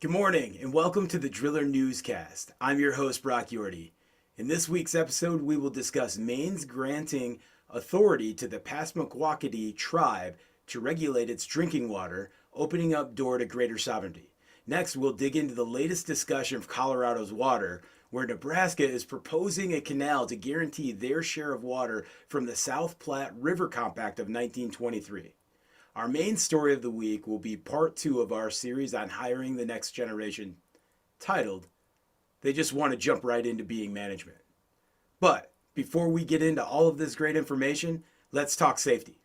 Good morning and welcome to the Driller Newscast. I'm your host, Brock Yorty. In this week's episode, we will discuss Maine's granting authority to the Passamaquoddy tribe to regulate its drinking water, opening up door to greater sovereignty. Next, we'll dig into the latest discussion of Colorado's water, where Nebraska is proposing a canal to guarantee their share of water from the South Platte River Compact of 1923. Our main story of the week will be part 2 of our series on hiring the next generation, titled, They Just Want to Jump Right into Being Management. But before we get into all of this great information, let's talk safety.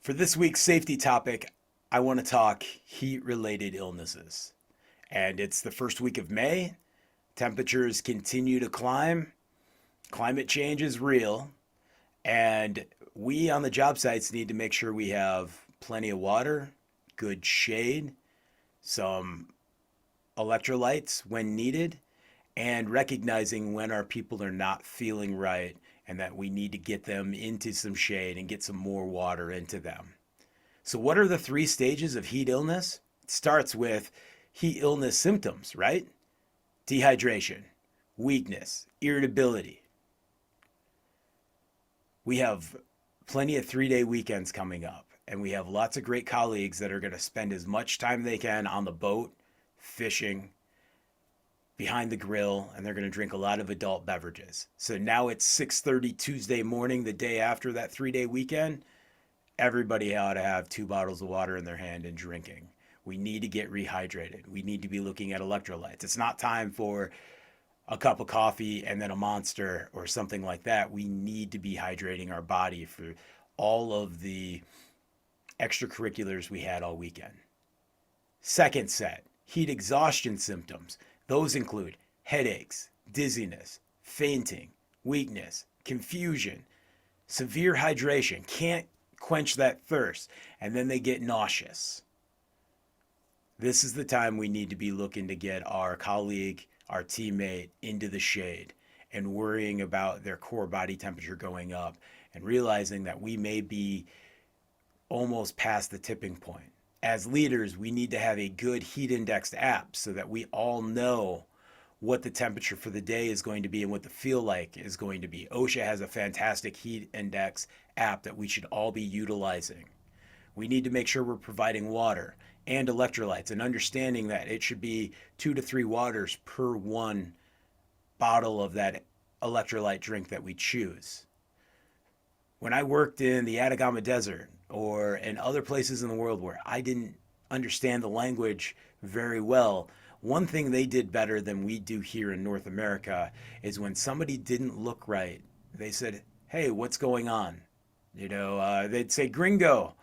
For this week's safety topic, I want to talk heat-related illnesses. And it's the first week of May. Temperatures continue to climb. Climate change is real. And we on the job sites need to make sure we have plenty of water, good shade, some electrolytes when needed, and recognizing when our people are not feeling right and that we need to get them into some shade and get some more water into them. So what are the 3 stages of heat illness? It starts with heat illness symptoms, right? Dehydration, weakness, irritability. We have plenty of 3-day weekends coming up. And we have lots of great colleagues that are going to spend as much time they can on the boat, fishing, behind the grill, and they're going to drink a lot of adult beverages. So now it's 6:30 Tuesday morning, the day after that 3-day weekend. Everybody ought to have 2 bottles of water in their hand and drinking. We need to get rehydrated. We need to be looking at electrolytes. It's not time for a cup of coffee and then a Monster or something like that. We need to be hydrating our body for all of the extracurriculars we had all weekend. Second set, heat exhaustion symptoms. Those include headaches, dizziness, fainting, weakness, confusion, severe hydration, can't quench that thirst, and then they get nauseous. This is the time we need to be looking to get our colleague, our teammate into the shade and worrying about their core body temperature going up and realizing that we may be almost past the tipping point. As leaders, we need to have a good heat indexed app so that we all know what the temperature for the day is going to be and what the feel like is going to be. OSHA has a fantastic heat index app that we should all be utilizing. We need to make sure we're providing water and electrolytes and understanding that it should be 2 to 3 waters per 1 bottle of that electrolyte drink that we choose. When I worked in the Atacama Desert or in other places in the world where I didn't understand the language very well, one thing they did better than we do here in North America is when somebody didn't look right, they said, "Hey, what's going on?" They'd say, "Gringo,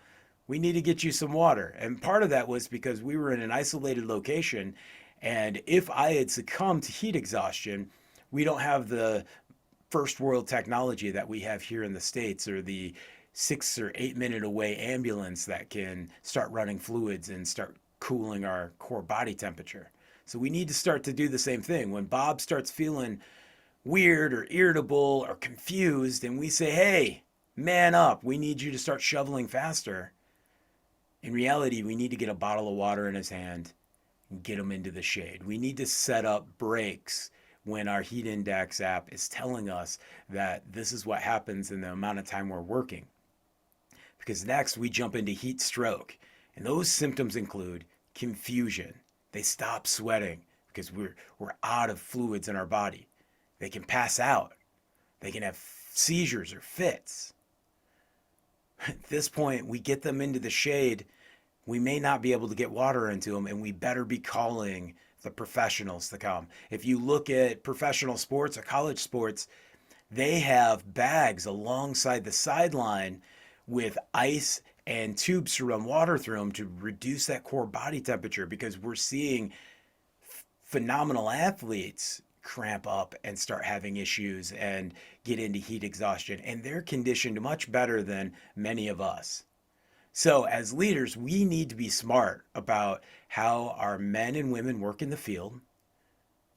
we need to get you some water." And part of that was because we were in an isolated location, and if I had succumbed to heat exhaustion, we don't have the first world technology that we have here in the States, or the 6 or 8 minute away ambulance that can start running fluids and start cooling our core body temperature. So we need to start to do the same thing. When Bob starts feeling weird or irritable or confused and we say, "Hey, man up, we need you to start shoveling faster," in reality, we need to get a bottle of water in his hand and get him into the shade. We need to set up breaks when our heat index app is telling us that this is what happens in the amount of time we're working. Because next we jump into heat stroke. And those symptoms include confusion. They stop sweating because we're out of fluids in our body. They can pass out. They can have seizures or fits. At this point, we get them into the shade. We may not be able to get water into them, and we better be calling the professionals to come. If you look at professional sports or college sports, they have bags alongside the sideline with ice and tubes to run water through them to reduce that core body temperature, because we're seeing phenomenal athletes cramp up and start having issues and get into heat exhaustion, and they're conditioned much better than many of us. So as leaders, we need to be smart about how our men and women work in the field,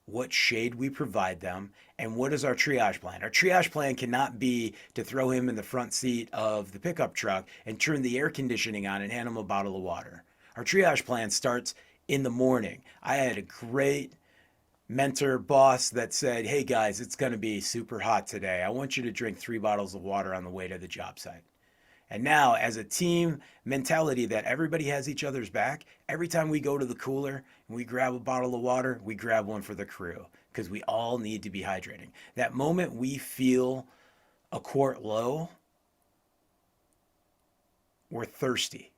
what shade we provide them, and what is our triage plan. Our triage plan cannot be to throw him in the front seat of the pickup truck and turn the air conditioning on and hand him a bottle of water. Our triage plan starts in the morning. I had a great mentor boss that said, "Hey guys, it's going to be super hot today. I want you to drink 3 bottles of water on the way to the job site." And now, as a team mentality that everybody has each other's back, every time we go to the cooler and we grab a bottle of water, we grab one for the crew because we all need to be hydrating. That moment we feel a quart low, we're thirsty.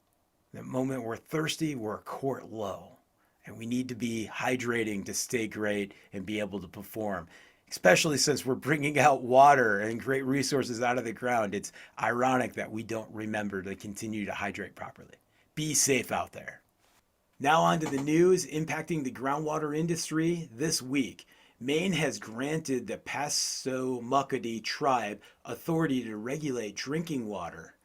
The moment we're thirsty, we're a quart low. And we need to be hydrating to stay great and be able to perform. Especially since we're bringing out water and great resources out of the ground. It's ironic that we don't remember to continue to hydrate properly. Be safe out there. Now, on to the news impacting the groundwater industry this week. Maine has granted the Passamaquoddy tribe authority to regulate drinking water,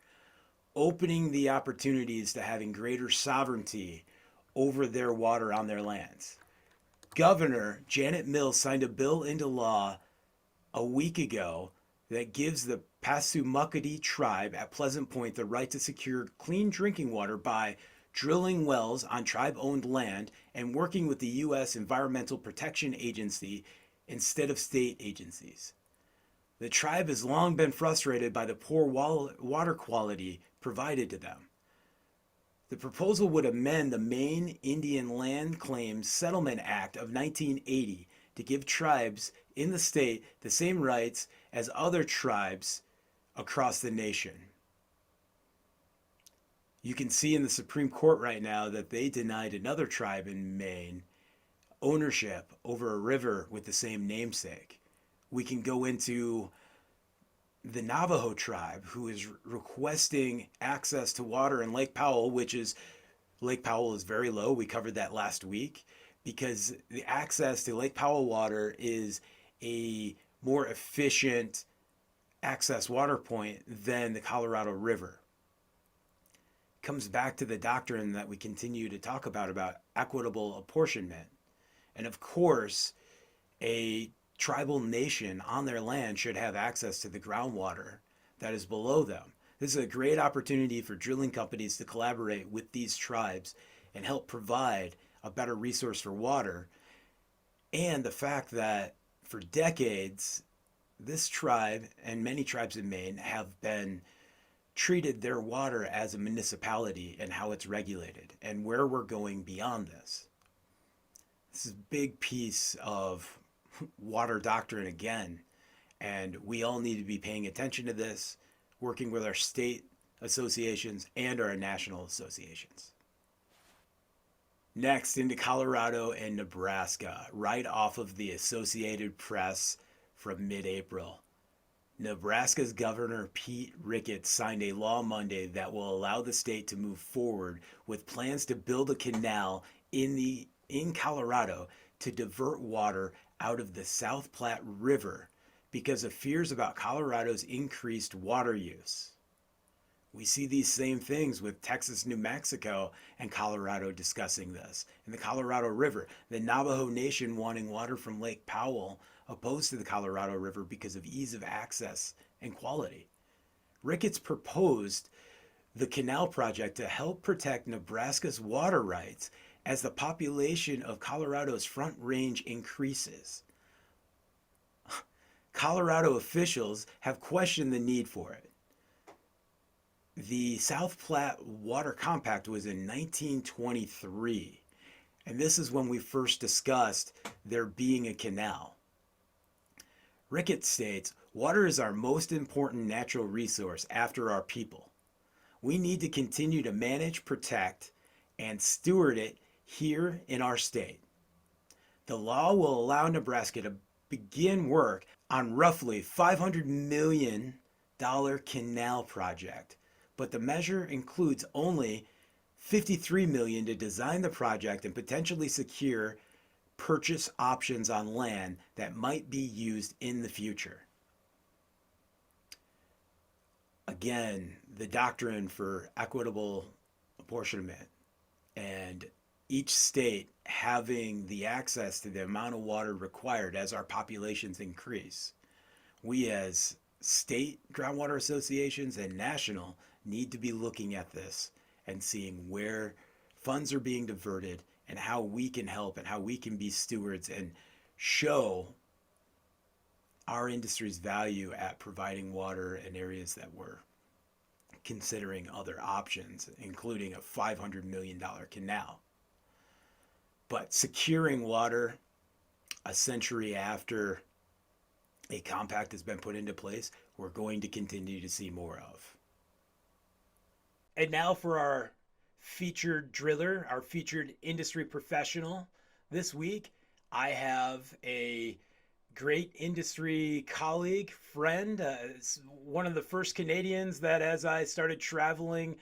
opening the opportunities to having greater sovereignty over their water on their lands. Governor Janet Mills signed a bill into law a week ago that gives the Passamaquoddy tribe at Pleasant Point the right to secure clean drinking water by drilling wells on tribe-owned land and working with the U.S. Environmental Protection Agency instead of state agencies. The tribe has long been frustrated by the poor water quality provided to them. The proposal would amend the Maine Indian Land Claims Settlement Act of 1980 to give tribes in the state the same rights as other tribes across the nation. You can see in the Supreme Court right now that they denied another tribe in Maine ownership over a river with the same namesake. We can go into the Navajo tribe, who is requesting access to water in Lake Powell, Lake Powell is very low. We covered that last week because the access to Lake Powell water is a more efficient access water point than the Colorado River. It comes back to the doctrine that we continue to talk about equitable apportionment. And of course, a tribal nation on their land should have access to the groundwater that is below them. This is a great opportunity for drilling companies to collaborate with these tribes and help provide a better resource for water. And the fact that for decades, this tribe and many tribes in Maine have been treated their water as a municipality and how it's regulated and where we're going beyond this. This is a big piece of water doctrine again, and we all need to be paying attention to this, working with our state associations and our national associations. Next, into Colorado and Nebraska, right off of the Associated Press from mid-April. Nebraska's Governor Pete Ricketts signed a law Monday that will allow the state to move forward with plans to build a canal in Colorado to divert water out of the South Platte River because of fears about Colorado's increased water use. We see these same things with Texas, New Mexico, and Colorado discussing this. In the Colorado River, the Navajo Nation wanting water from Lake Powell opposed to the Colorado River because of ease of access and quality. Ricketts proposed the canal project to help protect Nebraska's water rights as the population of Colorado's Front Range increases. Colorado officials have questioned the need for it. The South Platte Water Compact was in 1923, and this is when we first discussed there being a canal. Ricketts states, "Water is our most important natural resource after our people. We need to continue to manage, protect, and steward it here in our state. The law will allow Nebraska to begin work on roughly $500 million canal project, but the measure includes only $53 million to design the project and potentially secure purchase options on land that might be used in the future." Again, the doctrine for equitable apportionment and each state having the access to the amount of water required as our populations increase. We as state groundwater associations and national need to be looking at this and seeing where funds are being diverted and how we can help and how we can be stewards and show our industry's value at providing water in areas that we're considering other options, including a $500 million canal. But securing water a century after a compact has been put into place, we're going to continue to see more of. And now for our featured driller, our featured industry professional this week, I have a great industry colleague, friend, one of the first Canadians that, as I started traveling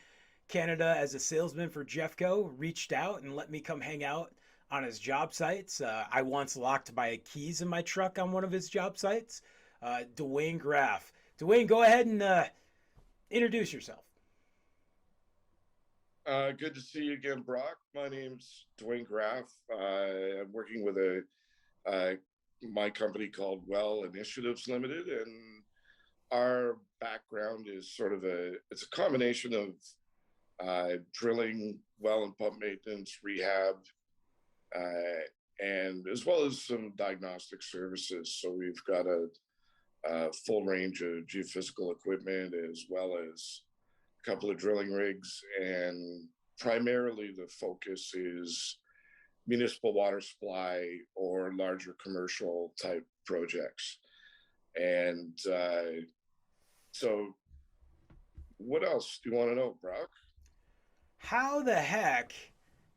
Canada as a salesman for Jeffco, reached out and let me come hang out on his job sites. I once locked my keys in my truck on one of his job sites. Dwayne Graff. Dwayne, go ahead and introduce yourself. Good to see you again, Brock. My name's Dwayne Graff. I'm working with uh, my company called Well Initiatives Limited, and our background is it's a combination of drilling, well and pump maintenance, rehab, and as well as some diagnostic services. So we've got a full range of geophysical equipment as well as a couple of drilling rigs, and primarily the focus is municipal water supply or larger commercial type projects. And so, what else do you want to know, Brock? How the heck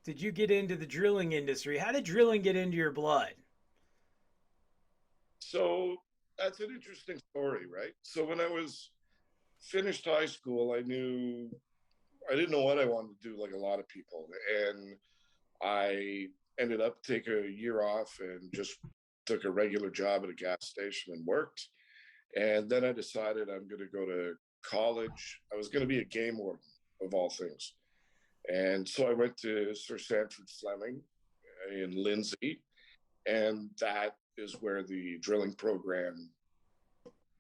did you get into the drilling industry? How did drilling get into your blood? So, that's an interesting story, right? So, when I was finished high school, I didn't know what I wanted to do, like a lot of people, and I ended up taking a year off and just took a regular job at a gas station and worked. And then I decided I'm going to go to college. I was going to be a game warden, of all things. And so I went to Sir Sanford Fleming in Lindsay, and that is where the drilling program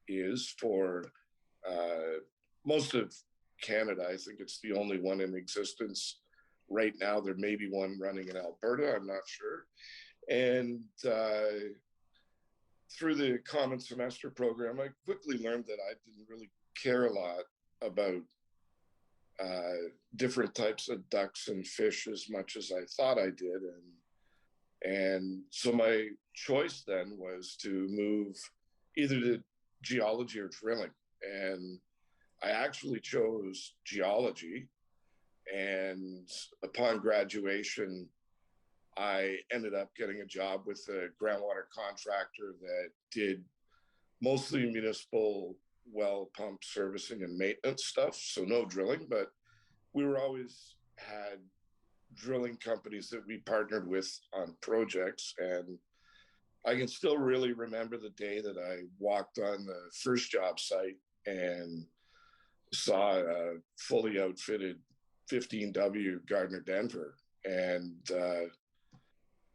is for uh, most of Canada. I think it's the only one in existence right now. There may be one running in Alberta, I'm not sure. And through the common semester program, I quickly learned that I didn't really care a lot about different types of ducks and fish as much as I thought I did. And so my choice then was to move either to geology or drilling. And I actually chose geology. And upon graduation, I ended up getting a job with a groundwater contractor that did mostly municipal well pump servicing and maintenance stuff. So no drilling, but we were always had drilling companies that we partnered with on projects. And I can still really remember the day that I walked on the first job site and saw a fully outfitted 15W Gardner Denver. And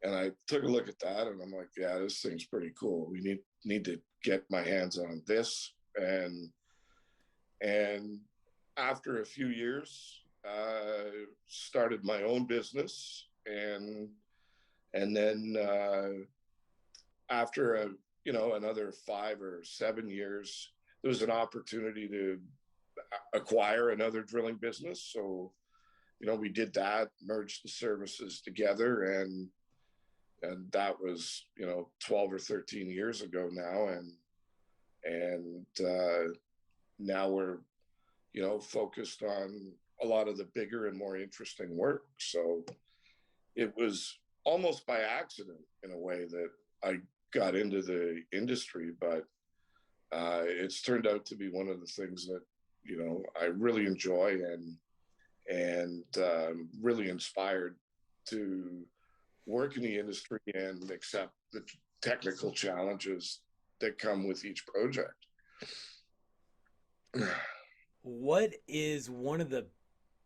I took a look at that and I'm like, yeah, this thing's pretty cool. We need to get my hands on this. And after a few years, started my own business, and then after another 5 or 7 years, there was an opportunity to acquire another drilling business. So we did that, merged the services together, and that was 12 or 13 years ago now, and now we're focused on a lot of the bigger and more interesting work. So it was almost by accident in a way that I got into the industry, but it's turned out to be one of the things that I really enjoy, and really inspired to work in the industry and accept the technical challenges that come with each project. What is one of the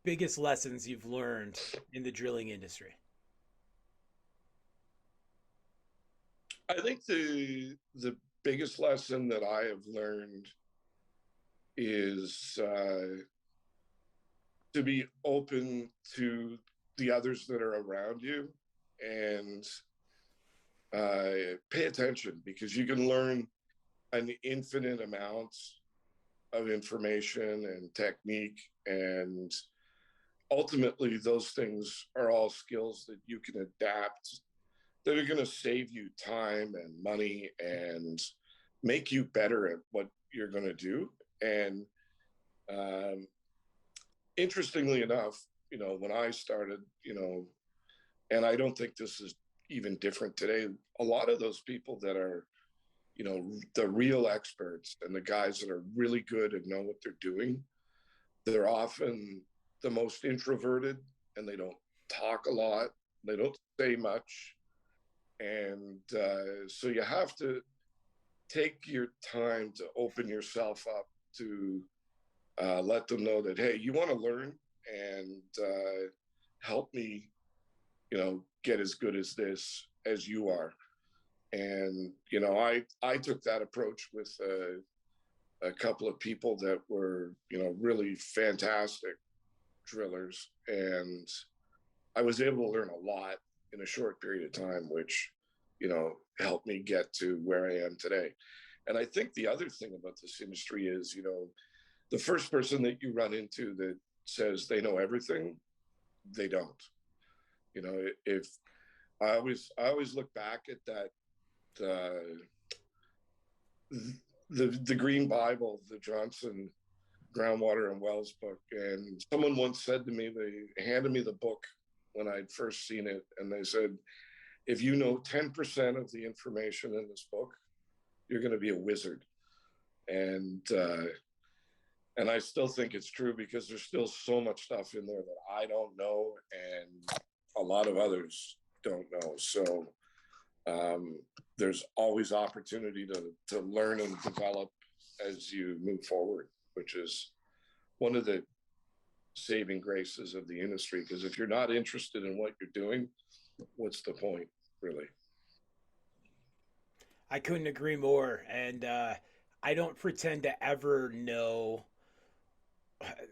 biggest lessons you've learned in the drilling industry? I think the biggest lesson that I have learned is to be open to the others that are around you. and pay attention, because you can learn an infinite amount of information and technique, and ultimately those things are all skills that you can adapt, that are going to save you time and money and make you better at what you're going to do. And um, interestingly enough, when I started, and I don't think this is even different today, a lot of those people that are, the real experts and the guys that are really good and know what they're doing, they're often the most introverted, and they don't talk a lot. They don't say much. And so you have to take your time to open yourself up to let them know that, hey, you want to learn, and help me, get as good as this as you are. And, I took that approach with a couple of people that were, really fantastic drillers. And I was able to learn a lot in a short period of time, which, helped me get to where I am today. And I think the other thing about this industry is, the first person that you run into that says they know everything, they don't. If I always look back at that, uh, the Green Bible, the Johnson Groundwater and Wells book. And someone once said to me, they handed me the book when I'd first seen it, and they said, if you know 10% of the information in this book, you're going to be a wizard. And I still think it's true, because there's still so much stuff in there that I don't know, and a lot of others don't know. So there's always opportunity to learn and develop as you move forward, which is one of the saving graces of the industry. Because if you're not interested in what you're doing, what's the point, really? I couldn't agree more. And I don't pretend to ever know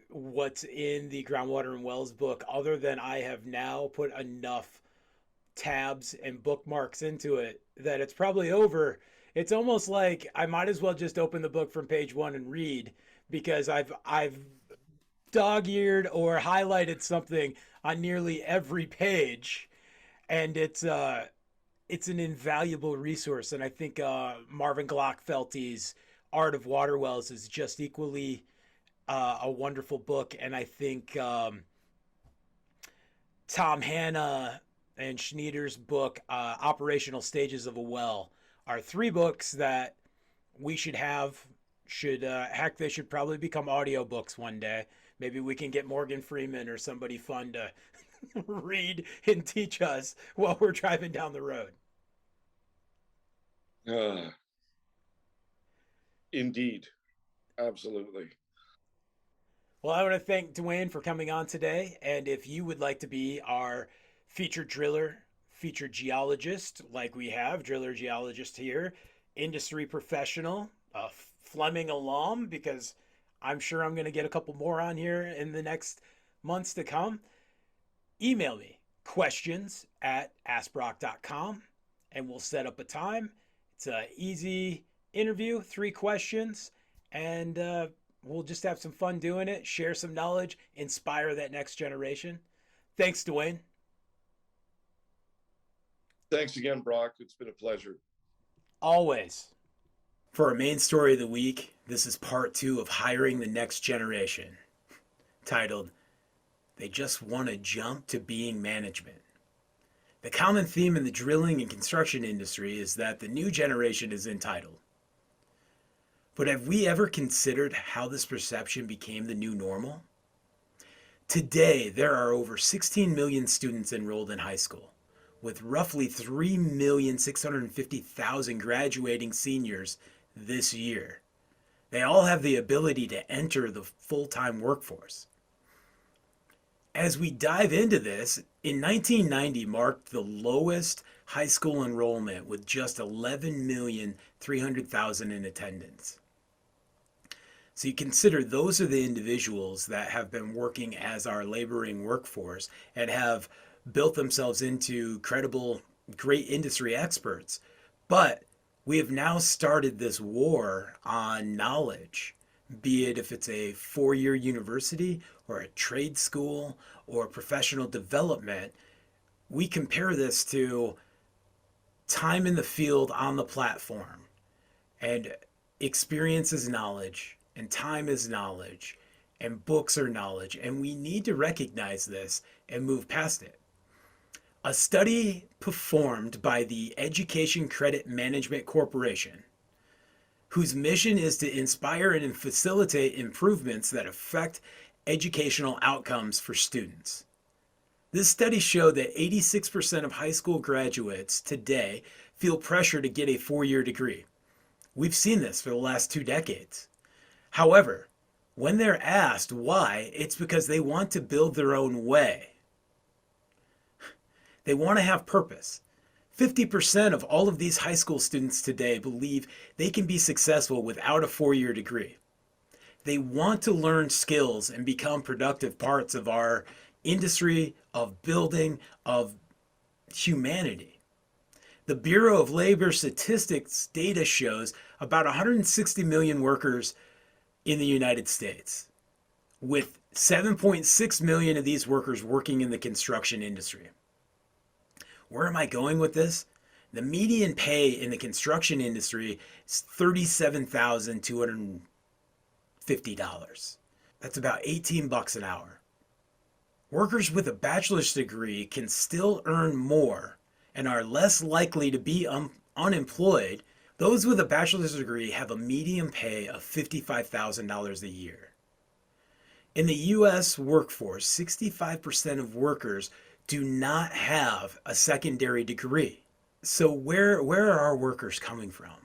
what's in the Groundwater and Wells book, other than I have now put enough tabs and bookmarks into it that it's probably over. It's almost like I might as well just open the book from page one and read, because I've dog-eared or highlighted something on nearly every page, and it's an invaluable resource. And I think Marvin Glockfelty's Art of Water Wells is just equally a wonderful book. And I think Tom Hanna and Schneider's book, Operational Stages of a Well, are three books that we should have. Heck, they should probably become audiobooks one day. Maybe we can get Morgan Freeman or somebody fun to read and teach us while we're driving down the road. Uh, Indeed, absolutely. Well, I want to thank Dwayne for coming on today. And if you would like to be our featured driller, featured geologist, like we have, driller geologist here, industry professional, a Fleming alum, because I'm sure I'm going to get a couple more on here in the next months to come, email me questions@askbrock.com, and we'll set up a time. It's an easy interview, 3 questions, and we'll just have some fun doing it, share some knowledge, inspire that next generation. Thanks, Dwayne. Thanks again, Brock. It's been a pleasure. Always. For our main story of the week, this is part 2 of Hiring the Next Generation, titled, They Just Want to Jump to Being Management. The common theme in the drilling and construction industry is that the new generation is entitled. But have we ever considered how this perception became the new normal? Today, there are over 16 million students enrolled in high school, with roughly 3,650,000 graduating seniors this year. They all have the ability to enter the full-time workforce. As we dive into this, in 1990 marked the lowest high school enrollment, with just 11,300,000 in attendance. So you consider those are the individuals that have been working as our laboring workforce and have built themselves into credible, great industry experts. But we have now started this war on knowledge, be it if it's a 4 year university or a trade school or professional development. We compare this to time in the field on the platform, and experience is knowledge, and time is knowledge, and books are knowledge, and we need to recognize this and move past it. A study performed by the Education Credit Management Corporation, whose mission is to inspire and facilitate improvements that affect educational outcomes for students. This study showed that 86% of high school graduates today feel pressure to get a 4 year degree. We've seen this for the last 2 decades. However, when they're asked why, it's because they want to build their own way. They want to have purpose. 50% of all of these high school students today believe they can be successful without a 4 year degree. They want to learn skills and become productive parts of our industry, of building, of humanity. The Bureau of Labor Statistics data shows about 160 million workers in the United States, with 7.6 million of these workers working in the construction industry. Where am I going with this? The median pay in the construction industry is $37,250. That's about $18 an hour. Workers with a bachelor's degree can still earn more and are less likely to be unemployed. Those with a bachelor's degree have a median pay of $55,000 a year. In the U.S. workforce, 65% of workers do not have a secondary degree. So where are our workers coming from?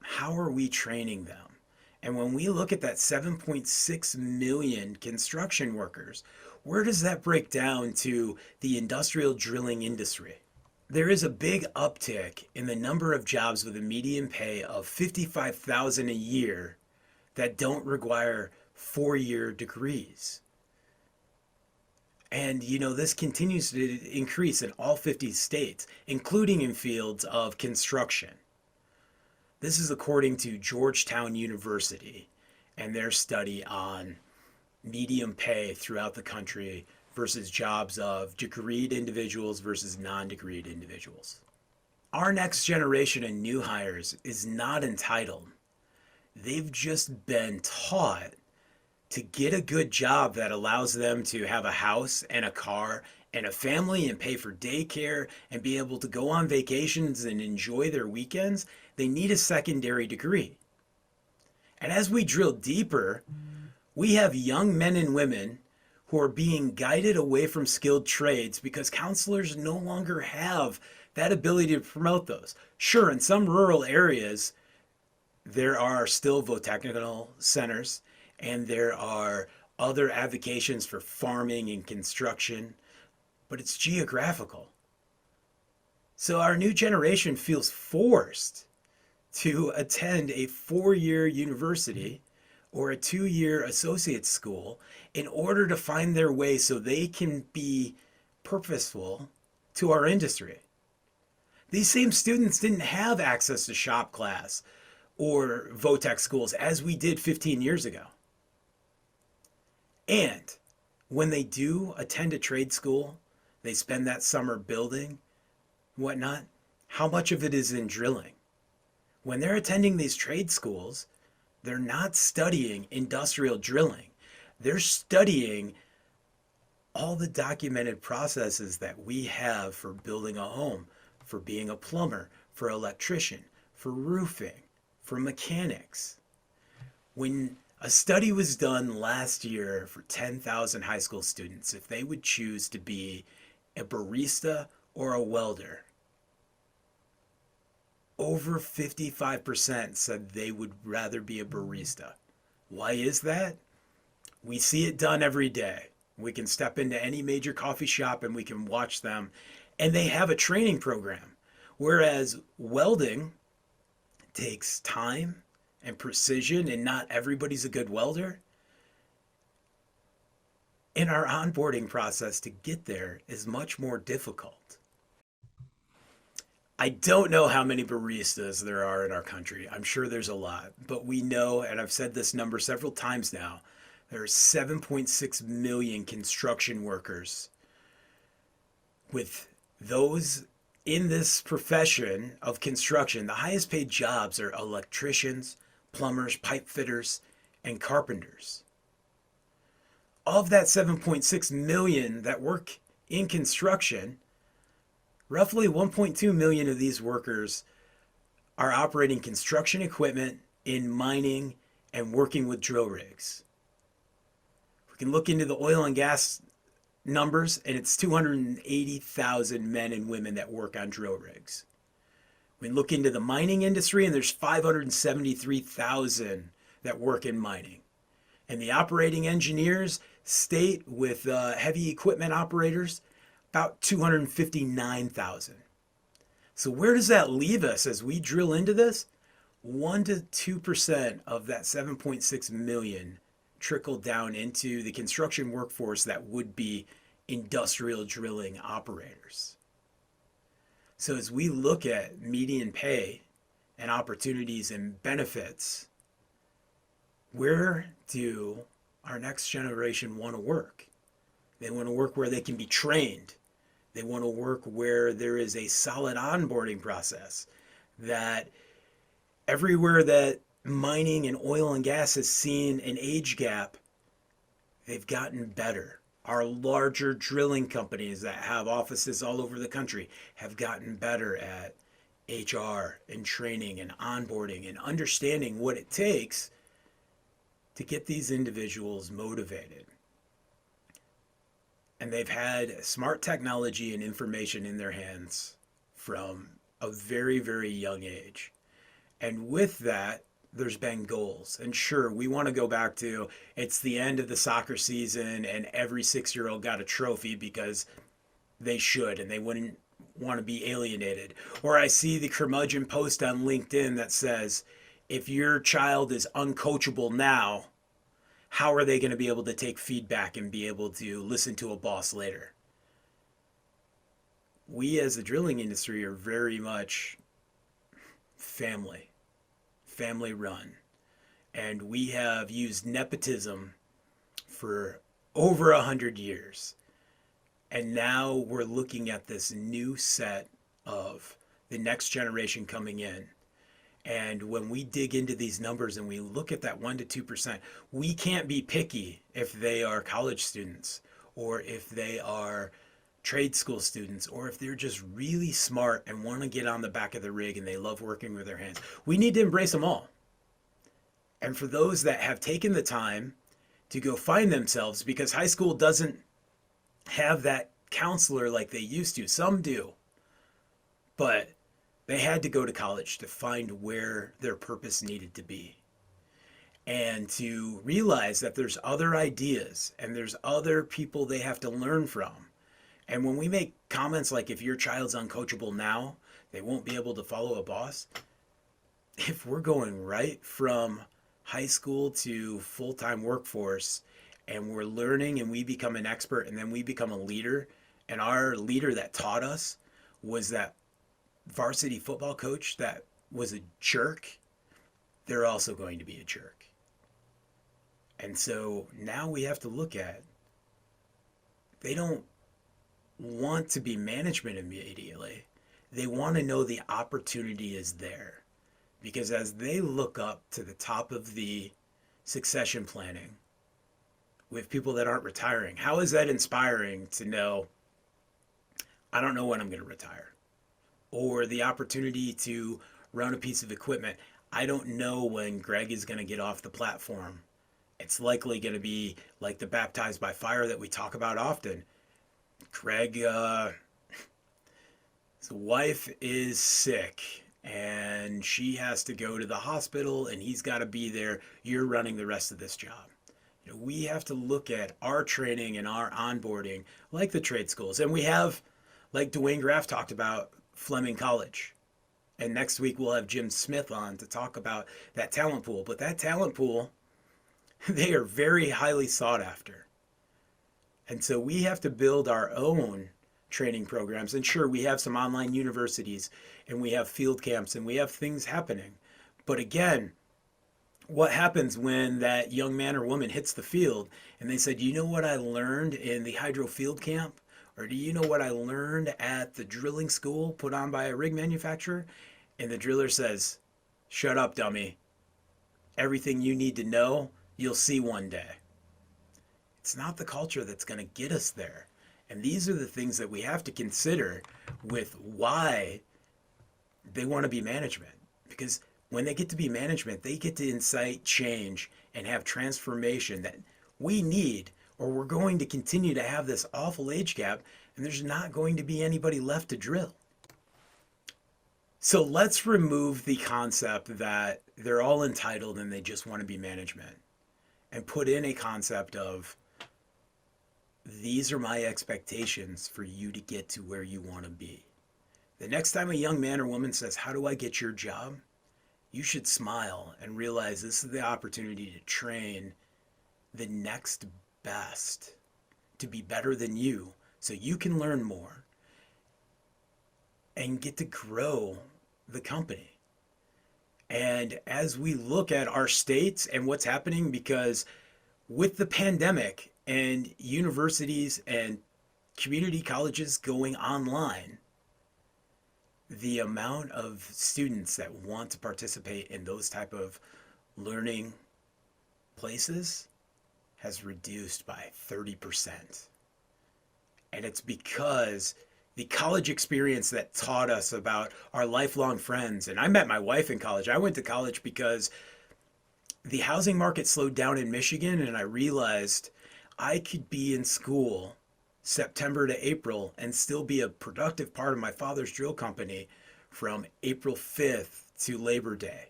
How are we training them? And when we look at that 7.6 million construction workers, where does that break down to the industrial drilling industry? There is a big uptick in the number of jobs with a median pay of $55,000 a year that don't require 4 year degrees. And this continues to increase in all 50 states, including in fields of construction. This is according to Georgetown University and their study on median pay throughout the country versus jobs of degreed individuals versus non-degreed individuals. Our next generation of new hires is not entitled. They've just been taught to get a good job that allows them to have a house and a car and a family and pay for daycare and be able to go on vacations and enjoy their weekends. They need a secondary degree. And as we drill deeper, we have young men and women who are being guided away from skilled trades because counselors no longer have that ability to promote those. Sure, in some rural areas, there are still vocational centers and there are other avocations for farming and construction, but it's geographical. So our new generation feels forced to attend a 4 year university or a 2 year associate school in order to find their way so they can be purposeful to our industry. These same students didn't have access to shop class or VOTEC schools as we did 15 years ago. And when they do attend a trade school, they spend that summer building, whatnot, how much of it is in drilling? When they're attending these trade schools, they're not studying industrial drilling. They're studying all the documented processes that we have for building a home, for being a plumber, for electrician, for roofing, for mechanics. When a study was done last year for 10,000 high school students if they would choose to be a barista or a welder, over 55% said they would rather be a barista. Why is that? We see it done every day. We can step into any major coffee shop and we can watch them, and they have a training program. Whereas welding takes time and precision, and not everybody's a good welder. And our onboarding process to get there is much more difficult. I don't know how many baristas there are in our country. I'm sure there's a lot, but we know, and I've said this number several times now, there are 7.6 million construction workers. With those in this profession of construction, the highest paid jobs are electricians, plumbers, pipe fitters, and carpenters. Of that 7.6 million that work in construction, roughly 1.2 million of these workers are operating construction equipment in mining and working with drill rigs. We can look into the oil and gas numbers, and it's 280,000 men and women that work on drill rigs. We can look into the mining industry, and there's 573,000 that work in mining. And the operating engineers, state with heavy equipment operators, about 259,000. So where does that leave us as we drill into this? 1 to 2% of that 7.6 million trickle down into the construction workforce that would be industrial drilling operators. So as we look at median pay and opportunities and benefits, where do our next generation want to work? They want to work where they can be trained. They want to work where there is a solid onboarding process, that everywhere that mining and oil and gas has seen an age gap, they've gotten better. Our larger drilling companies that have offices all over the country have gotten better at HR and training and onboarding and understanding what it takes to get these individuals motivated. And they've had smart technology and information in their hands from a very, very young age. And with that, there's been goals. And sure, we want to go back to it's the end of the soccer season and every 6-year-old got a trophy because they should and they wouldn't want to be alienated. Or I see the curmudgeon post on LinkedIn that says, if your child is uncoachable now, how are they going to be able to take feedback and be able to listen to a boss later? We as the drilling industry are very much family run. And we have used nepotism for over 100 years. And now we're looking at this new set of the next generation coming in. And when we dig into these numbers and we look at that 1 to 2%, we can't be picky if they are college students or if they are trade school students or if they're just really smart and want to get on the back of the rig and they love working with their hands. We need to embrace them all. And for those that have taken the time to go find themselves, because high school doesn't have that counselor like they used to. Some do. But they had to go to college to find where their purpose needed to be. And to realize that there's other ideas and there's other people they have to learn from. And when we make comments like, if your child's uncoachable now, they won't be able to follow a boss. If we're going right from high school to full-time workforce and we're learning and we become an expert and then we become a leader, and our leader that taught us was that varsity football coach that was a jerk, they're also going to be a jerk. And so now we have to look at, they don't want to be management immediately. They want to know the opportunity is there. Because as they look up to the top of the succession planning with people that aren't retiring, how is that inspiring to know, I don't know when I'm going to retire? Or the opportunity to run a piece of equipment. I don't know when Greg is going to get off the platform. It's likely going to be like the baptized by fire that we talk about often. Greg, his wife is sick and she has to go to the hospital and he's got to be there. You're running the rest of this job. You know, we have to look at our training and our onboarding like the trade schools. And we have, like Dwayne Graff talked about, Fleming College. And next week we'll have Jim Smith on to talk about that talent pool. But that talent pool, they are very highly sought after. And so we have to build our own training programs. And sure, we have some online universities and we have field camps and we have things happening. But again, what happens when that young man or woman hits the field and they said, you know what I learned in the hydro field camp? Or do you know what I learned at the drilling school put on by a rig manufacturer? And the driller says, shut up, dummy. Everything you need to know, you'll see one day. It's not the culture that's going to get us there. And these are the things that we have to consider with why they want to be management. Because when they get to be management, they get to incite change and have transformation that we need, or we're going to continue to have this awful age gap and there's not going to be anybody left to drill. So let's remove the concept that they're all entitled and they just want to be management and put in a concept of these are my expectations for you to get to where you want to be. The next time a young man or woman says, how do I get your job? You should smile and realize this is the opportunity to train the next best to be better than you so you can learn more and get to grow the company. And as we look at our states and what's happening, because with the pandemic and universities and community colleges going online, the amount of students that want to participate in those type of learning places has reduced by 30%. And it's because the college experience that taught us about our lifelong friends, and I met my wife in college. I went to college because the housing market slowed down in Michigan, and I realized I could be in school September to April and still be a productive part of my father's drill company from April 5th to Labor Day.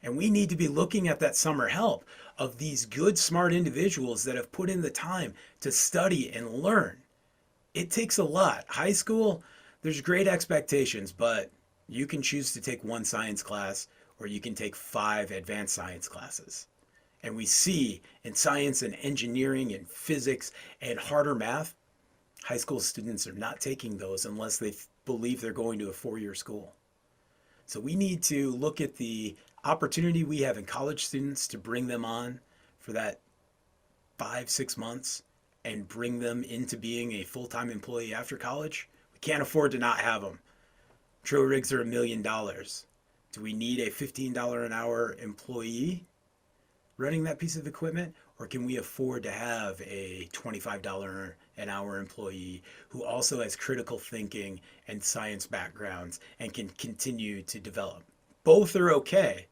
And we need to be looking at that summer help of these good, smart individuals that have put in the time to study and learn. It takes a lot. High school, there's great expectations, but you can choose to take one science class or you can take 5 advanced science classes. And we see in science and engineering and physics and harder math, high school students are not taking those unless they believe they're going to a 4-year school. So we need to look at the opportunity we have in college students to bring them on for that 5-6 months and bring them into being a full-time employee after college. We can't afford to not have them. Drill rigs are $1 million. Do we need a $15 an hour employee running that piece of equipment? Or can we afford to have a $25 an hour employee who also has critical thinking and science backgrounds and can continue to develop? Both are okay.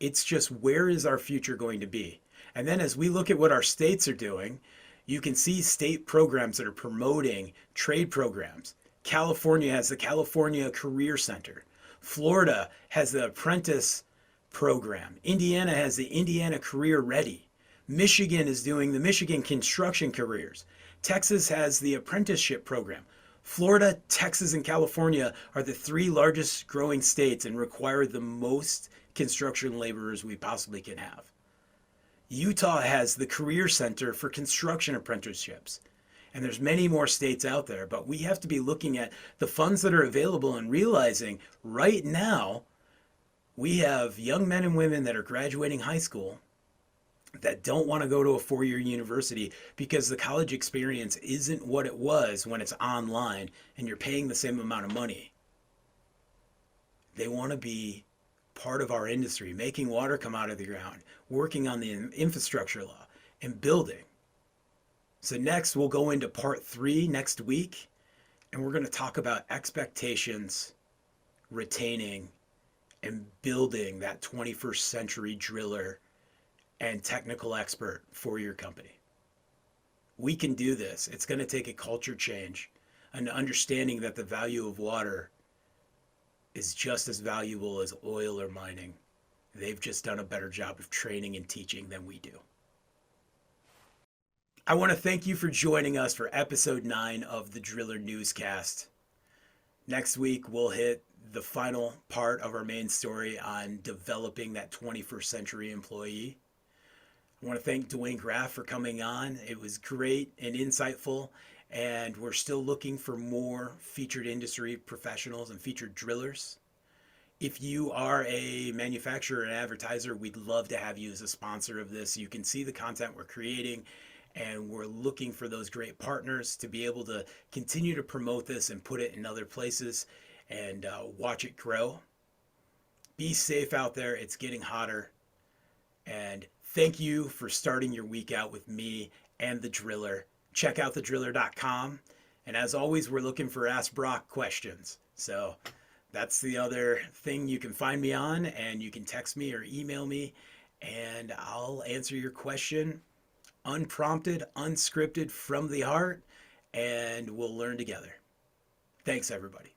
It's just, where is our future going to be? And then as we look at what our states are doing, you can see state programs that are promoting trade programs. California has the California Career Center. Florida has the Apprentice program. Indiana has the Indiana Career Ready. Michigan is doing the Michigan Construction Careers. Texas has the apprenticeship program. Florida, Texas, and California are the 3 largest growing states and require the most construction laborers we possibly can have. Utah has the Career Center for construction apprenticeships. And there's many more states out there, but we have to be looking at the funds that are available and realizing right now we have young men and women that are graduating high school that don't want to go to a 4-year university because the college experience isn't what it was when it's online and you're paying the same amount of money. They want to be part of our industry, making water come out of the ground, working on the infrastructure law, and building. So next we'll go into part 3 next week, and we're going to talk about expectations, retaining, and building that 21st century driller and technical expert for your company. We can do this. It's going to take a culture change, an understanding that the value of water is just as valuable as oil or mining. They've just done a better job of training and teaching than we do. I want to thank you for joining us for episode 9 of the Driller Newscast. Next week, we'll hit the final part of our main story on developing that 21st century employee. I want to thank Dwayne Graff for coming on. It was great and insightful, and we're still looking for more featured industry professionals and featured drillers. If you are a manufacturer and advertiser, we'd love to have you as a sponsor of this. You can see the content we're creating, and we're looking for those great partners to be able to continue to promote this and put it in other places and watch it grow. Be safe out there. It's getting hotter. And thank you for starting your week out with me and the Driller. Check out thedriller.com. And as always, we're looking for Ask Brock questions. So that's the other thing you can find me on, and you can text me or email me, and I'll answer your question unprompted, unscripted, from the heart, and we'll learn together. Thanks, everybody.